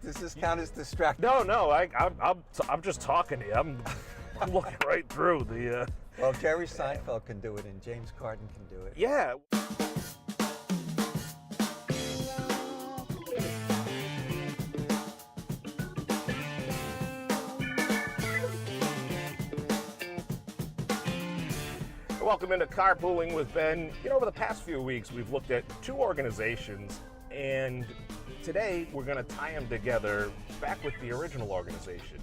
Does this count as distraction? No. I'm just talking to you. I'm looking right through the. Well, Jerry Seinfeld can do it, and James Cardi can do it. Yeah. Welcome into Carpooling with Ben. Over the past few weeks, we've looked at two organizations, and today we're going to tie them together back with the original organization.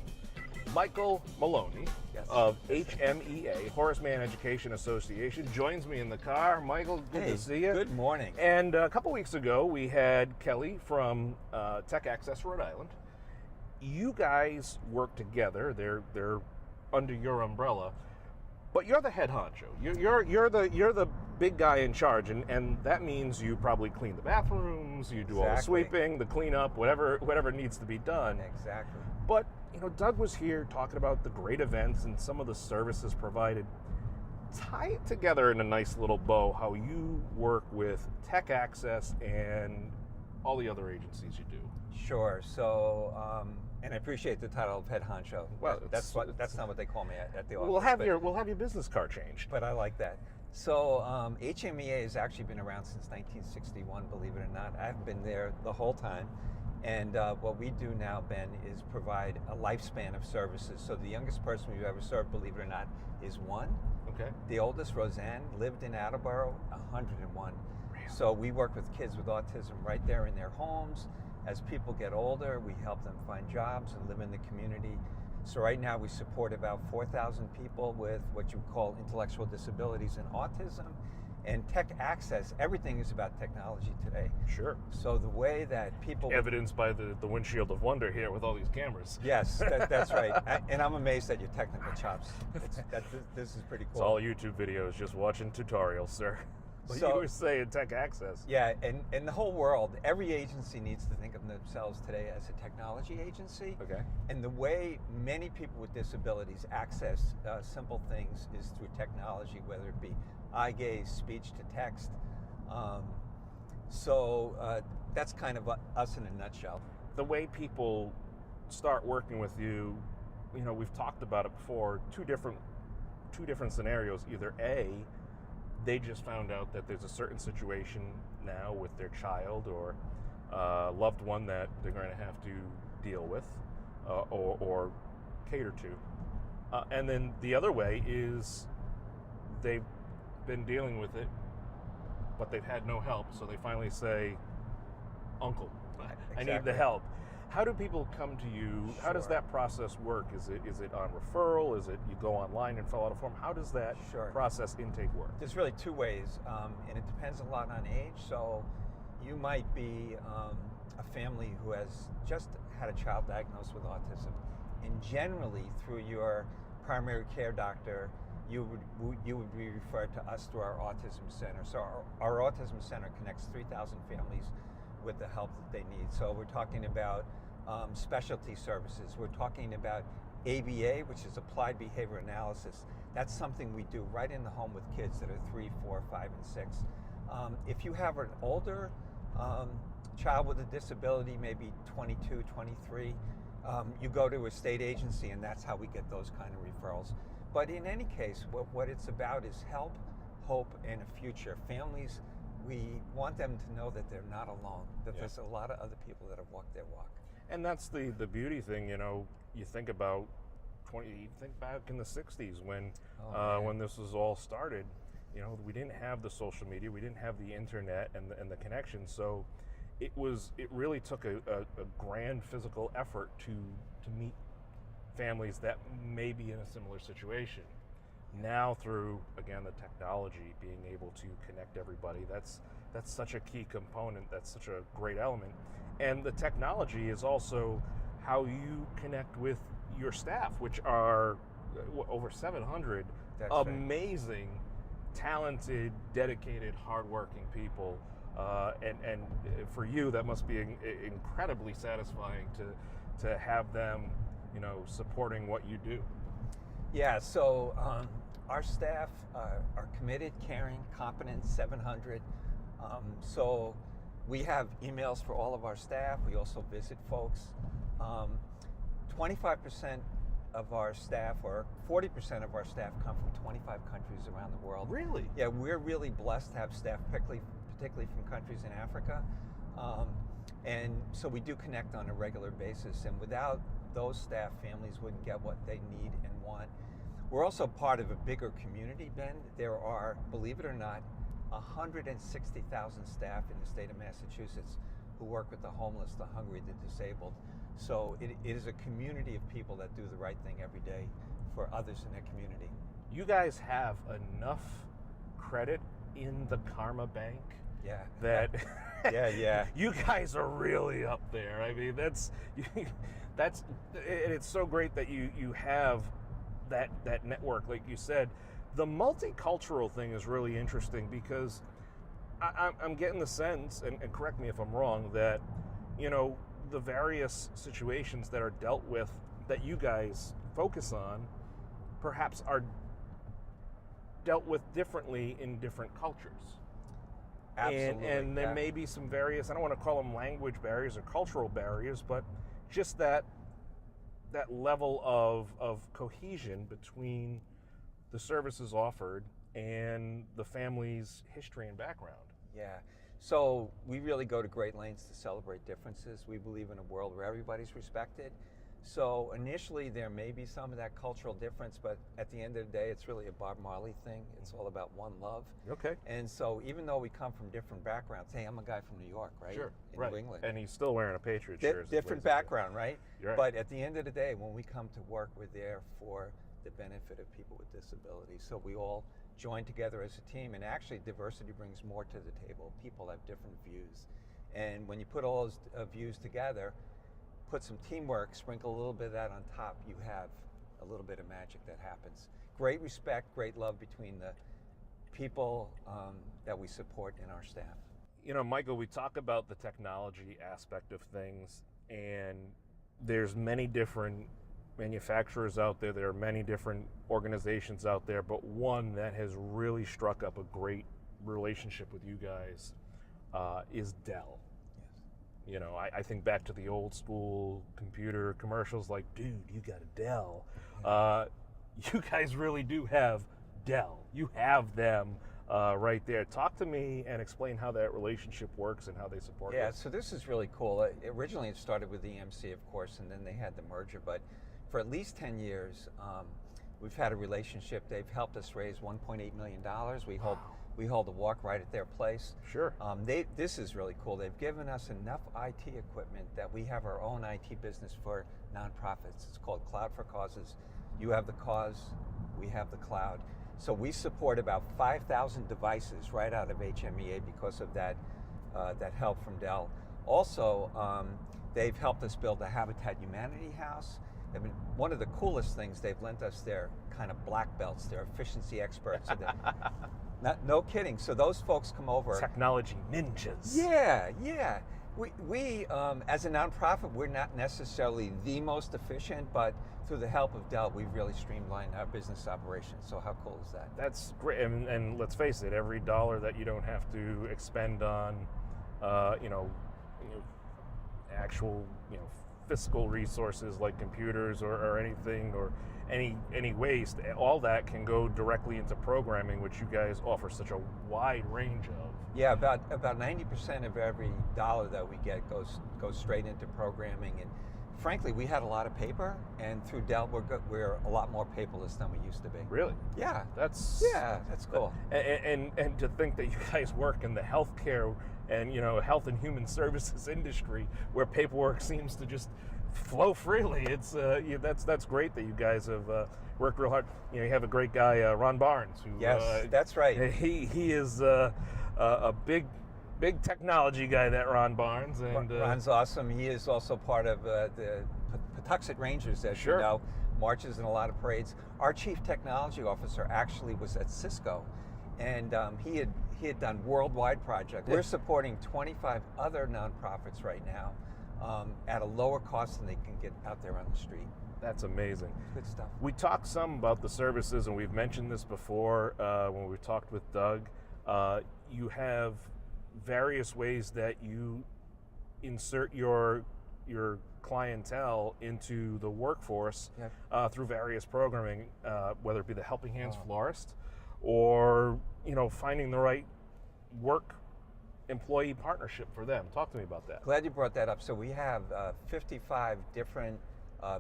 Michael Moloney of HMEA, Horace Mann Education Association, joins me in the car. Michael, good to see you. Good morning. And a couple weeks ago, we had Kelly from TechACCESS Rhode Island. You guys work together. They're under your umbrella. But you're the head honcho. You're the big guy in charge, and that means you probably clean the bathrooms, you do all the sweeping, the cleanup, whatever needs to be done. Exactly. But Doug was here talking about the great events and some of the services provided. Tie it together in a nice little bow how you work with TechACCESS and all the other agencies you do. Sure. So, and I appreciate the title of head honcho. Well, that's not what they call me at the office. We'll have your business card changed. But I like that. So HMEA has actually been around since 1961, believe it or not. I haven't been there the whole time. And what we do now, Ben, is provide a lifespan of services. So the youngest person we've ever served, believe it or not, is 1. Okay. The oldest, Roseanne, lived in Attleboro, 101. Really? So we work with kids with autism right there in their homes. As people get older, we help them find jobs and live in the community. So right now we support about 4,000 people with what you call intellectual disabilities and autism. And TechACCESS, everything is about technology today. Sure. So the way that people... Evidenced by the windshield of wonder here with all these cameras. Yes, that's right. And I'm amazed at your technical chops. This is pretty cool. It's all YouTube videos, just watching tutorials, sir. So, you were saying TechACCESS. Yeah, and in the whole world, every agency needs to think of themselves today as a technology agency. Okay. And the way many people with disabilities access simple things is through technology, whether it be eye gaze, speech to text. So that's kind of us in a nutshell. The way people start working with you, we've talked about it before, two different scenarios. Either A, they just found out that there's a certain situation now with their child or loved one that they're going to have to deal with or cater to. And then the other way is they've been dealing with it, but they've had no help, so they finally say, Uncle, I need the help. How do people come to you? Sure. How does that process work? Is it on referral? Is it you go online and fill out a form? How does that process intake work? There's really two ways, and it depends a lot on age. So you might be a family who has just had a child diagnosed with autism, and generally through your primary care doctor, you would be referred to us through our autism center. So our autism center connects 3,000 families with the help that they need. So we're talking about specialty services. We're talking about ABA, which is Applied Behavior Analysis. That's something we do right in the home with kids that are 3, 4, 5, and 6. If you have an older child with a disability, maybe 22, 23, you go to a state agency, and that's how we get those kind of referrals. But in any case, what it's about is help, hope, and a future. Families, we want them to know that they're not alone, that there's a lot of other people that have walked their walk. And that's the beauty thing, you think about you think back in the 60s when this was all started, we didn't have the social media, we didn't have the internet and the connection, so it really took a grand physical effort to meet families that may be in a similar situation. Now through, again, the technology, being able to connect everybody, that's such a key component, that's such a great element. And the technology is also how you connect with your staff, which are over 700 amazing, talented, dedicated, hardworking people. And for you, that must be incredibly satisfying to have them, supporting what you do. Yeah, so our staff are committed, caring, competent, 700. So We have emails for all of our staff. We also visit folks. 25% of our staff, or 40% of our staff, come from 25 countries around the world. Really? Yeah, we're really blessed to have staff, particularly from countries in Africa. And so we do connect on a regular basis. And without those staff, families wouldn't get what they need and want. We're also part of a bigger community, Ben. There are, believe it or not, 160,000 staff in the state of Massachusetts who work with the homeless, the hungry, the disabled. So it is a community of people that do the right thing every day for others in their community. You guys have enough credit in the Karma Bank. Yeah. That yeah. You guys are really up there. I mean, it's so great that you have that network, like you said. The multicultural thing is really interesting because I'm getting the sense, and correct me if I'm wrong, that the various situations that are dealt with that you guys focus on perhaps are dealt with differently in different cultures. Absolutely. And there may be some various, I don't want to call them language barriers or cultural barriers, but just that level of cohesion between the services offered and the family's history and background. Yeah. So we really go to great lengths to celebrate differences. We believe in a world where everybody's respected. So initially there may be some of that cultural difference, but at the end of the day, it's really a Bob Marley thing. It's all about one love. Okay. And so even though we come from different backgrounds, hey, I'm a guy from New York, right? Sure. In right. New England. And he's still wearing a Patriot shirt. Different background, right? You're right? But at the end of the day, when we come to work, we're there for the benefit of people with disabilities. So we all join together as a team, and actually diversity brings more to the table. People have different views. And when you put all those views together, put some teamwork, sprinkle a little bit of that on top, you have a little bit of magic that happens. Great respect, great love between the people that we support in our staff. Michael, we talk about the technology aspect of things, and there's many different manufacturers out there. There are many different organizations out there, but one that has really struck up a great relationship with you guys is Dell. Yes. I think back to the old school computer commercials like, dude, you got a Dell. You guys really do have Dell. You have them right there. Talk to me and explain how that relationship works and how they support it. Yeah, so this is really cool. Originally it started with EMC, of course, and then they had the merger, but for at least 10 years, we've had a relationship. They've helped us raise $1.8 million. We hold a walk right at their place. Sure. This is really cool. They've given us enough IT equipment that we have our own IT business for nonprofits. It's called Cloud for Causes. You have the cause, we have the cloud. So we support about 5,000 devices right out of HMEA because of that help from Dell. Also, they've helped us build a Habitat Humanity house. I mean, one of the coolest things, they've lent us their kind of black belts, their efficiency experts. No kidding. So those folks come over. Technology ninjas. Yeah. We as a nonprofit, we're not necessarily the most efficient, but through the help of Dell, we've really streamlined our business operations. So how cool is that? That's great. And let's face it, every dollar that you don't have to expend on, actual, fiscal resources like computers or anything or any waste, all that can go directly into programming, which you guys offer such a wide range of. Yeah, about 90% of every dollar that we get goes straight into programming. And frankly, we had a lot of paper, and through Dell, we're a lot more paperless than we used to be. Really? Yeah. That's cool. And to think that you guys work in the healthcare and health and human services industry where paperwork seems to just flow freely. It's that's great that you guys have worked real hard. You have a great guy, Ron Barnes, who yes, that's right. He is a big technology guy, that Ron Barnes. And Ron's awesome. He is also part of the Patuxent Rangers, as sure. you know, marches in a lot of parades. Our chief technology officer actually was at Cisco, and he had done worldwide projects. We're supporting 25 other nonprofits right now at a lower cost than they can get out there on the street. That's amazing. Good stuff. We talked some about the services, and we've mentioned this before when we talked with Doug. You have various ways that you insert your clientele into the workforce through various programming, whether it be the Helping Hands florist or finding the right work employee partnership for them. Talk to me about that. Glad you brought that up. So we have 55 different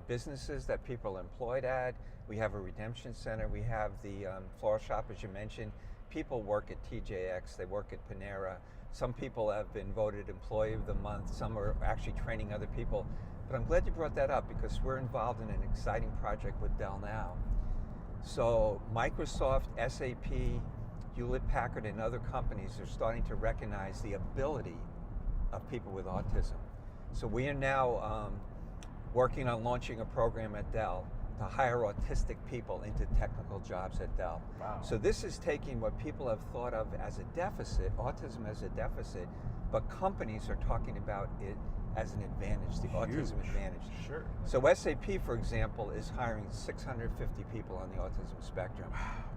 businesses that people are employed at. We have a redemption center. We have the floral shop, as you mentioned. People work at TJX. They work at Panera. Some people have been voted Employee of the Month. Some are actually training other people. But I'm glad you brought that up because we're involved in an exciting project with Dell now. So Microsoft, SAP, Hewlett-Packard, and other companies are starting to recognize the ability of people with autism. So we are now working on launching a program at Dell to hire autistic people into technical jobs at Dell. Wow. So this is taking what people have thought of as a deficit, autism as a deficit, but companies are talking about it as an advantage, the autism advantage. Sure. So SAP, for example, is hiring 650 people on the autism spectrum,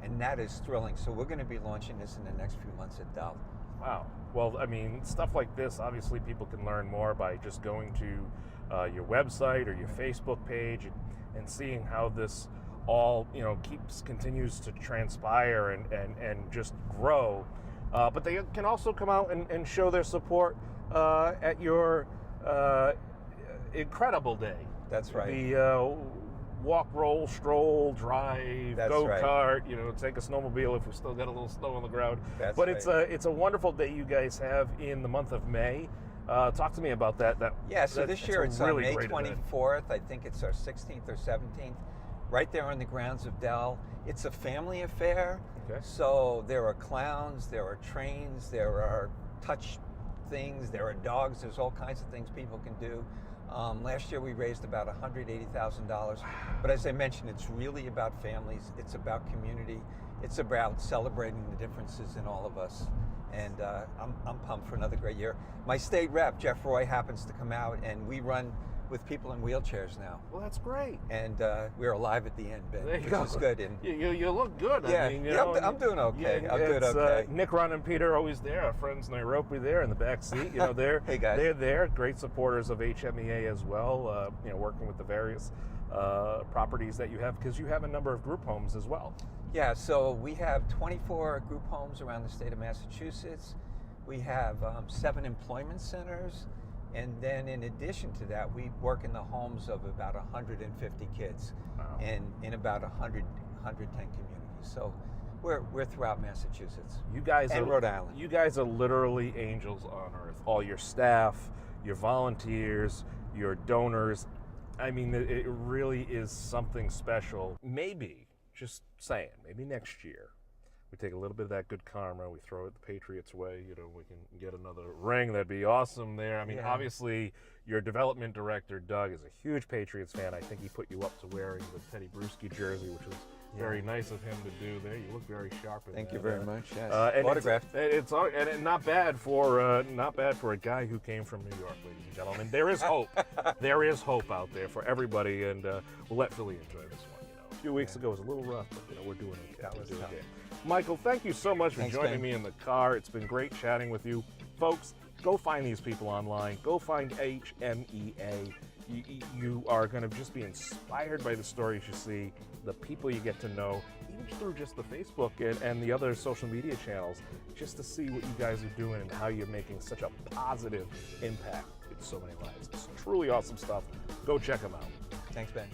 and that is thrilling. So we're going to be launching this in the next few months at Dell. Wow. Well, I mean, stuff like this, obviously people can learn more by just going to your website or your Facebook page and seeing how this all, continues to transpire and just grow. But they can also come out and show their support at your incredible day. That's right. The walk, roll, stroll, drive, go-kart, right. Take a snowmobile if we still got a little snow on the ground. That's but right. it's a wonderful day you guys have in the month of May. Talk to me about that. So this year it's really on May great 24th. I think it's our 16th or 17th, right there on the grounds of Dell. It's a family affair. Okay. So there are clowns, there are trains, there are touch things, there are dogs, there's all kinds of things people can do. Last year we raised about $180,000. But as I mentioned, it's really about families, it's about community, it's about celebrating the differences in all of us. And I'm pumped for another great year. My state rep, Jeff Roy, happens to come out, and we run with people in wheelchairs now. Well, that's great. And we're alive at the end, Ben, There you which go. is good. And you look good. yeah, I mean, I'm doing okay. I'm doing okay. Nick, Ron, and Peter are always there. Our friends Nairobi there in the back seat. They're Hey, guys. They're there. Great supporters of HMEA as well. Working with the various properties that you have, because you have a number of group homes as well. Yeah, so we have 24 group homes around the state of Massachusetts. We have 7 employment centers. And then in addition to that, we work in the homes of about 150 kids. Wow. And in about 110 communities. So we're throughout Massachusetts. You guys and are Rhode Island. You guys are literally angels on earth. All your staff, your volunteers, your donors. I mean, it really is something special. Maybe, just saying, maybe next year, we take a little bit of that good karma, we throw it the Patriots' way, we can get another ring. That'd be awesome there. I mean, obviously, your development director, Doug, is a huge Patriots fan. I think he put you up to wearing the Teddy Bruschi jersey, which was very nice of him to do there. You look very sharp in Thank that. you very much. Yes. And Autographed. It's not bad for a guy who came from New York, ladies and gentlemen. There is hope. There is hope out there for everybody, and we'll let Philly enjoy this one. A few weeks ago was a little rough, but we're doing okay. That was tough. Michael, thank you so much for Thanks, joining Ben. me in the car. It's been great chatting with you. Folks, go find these people online. Go find HMEA. You are going to just be inspired by the stories you see, the people you get to know, even through just the Facebook and the other social media channels, just to see what you guys are doing and how you're making such a positive impact in so many lives. It's truly awesome stuff. Go check them out. Thanks, Ben.